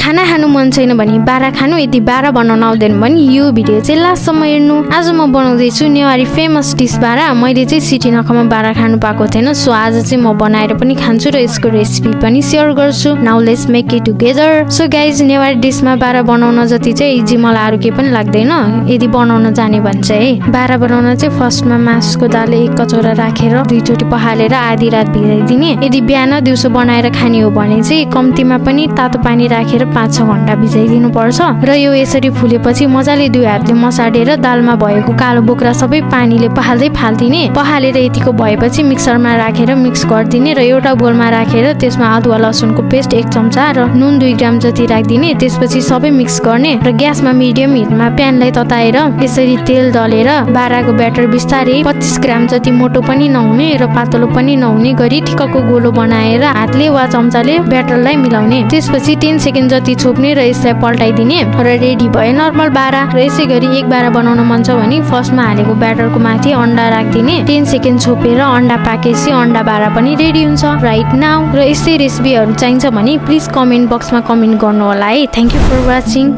खाना खानु मन छैन भने बारा खानु, यदि बारा बनाउन आउँदैन भने यो भिडियो चाहिँ लास्टसम्म हेर्नु। आज म बनाउँदैछु नेवारी फेमस डिस बारा। मैले चाहिँ सिटी नखामा बारा खानु पाएको थिएन, सो आज चाहिँ म बनाएर पनि खान्छु र यसको रेसिपी पनि सेयर गर्छु। Now let's make it together. So guys, Newari डिसमा बारा बनाउन जति चाहिँ इजी मलाई अरू केही पनि लाग्दैन यदि बनाउन जाने भने चाहिँ। बारा बनाउन चाहिँ फर्स्टमा मासुको दाल 1 कचौरा राखेर 2 चोटि पखालेर आधी रात भिजाइदिने। यदि बिहान दिउँसो बनाएर खाने हो भने चाहिँ कम्तीमा पनि तातो पानी राखेर 5-6 घण्टा भिजाइदिनु पर्छ र यो यसरी फुलेपछि मजाले 2 हातले मसाडेर दालमा भएको कालो बोक्रा सबै पानीले फाल्दिने। पखालेर यतिको भएपछि मिक्सरमा राखेर मिक्स गरिदिने र एउटा बोलमा राखेर त्यसमा अदुवा लसुनको पेस्ट 1 चम्चा र नुन 2 ग्राम जति राखिदिने। त्यसपछि सबै मिक्स गर्ने र ग्यासमा मिडियम हिटमा प्यानलाई तताएर यसरी तेल दलेर बाराको ब्याटर बिस्तारै 25 ग्राम जति मोटो पनि नहुने र पातलो पनि नहुने गरी ठिक्कको गोलो बनाएर हातले वा चम्चाले ब्याटरलाई मिलाउने। त्यसपछि 10 सेकेन्ड जति छोप्ने र यसलाई पल्टाइदिने र रेडी भयो नर्मल बारा। र यसै गरी एक बारा बनाउन मन छ भने फर्स्टमा हालेको ब्याटरको माथि अन्डा राखिदिने। 10 सेकेन्ड छोपेर अन्डा पाकेपछि अन्डा बारा पनि रेडी हुन्छ राइट नाउ। र यस्तै रेसिपीहरू चाहिन्छ भने प्लिज कमेन्ट बक्समा कमेन्ट गर्नु होला है। Thank you for watching.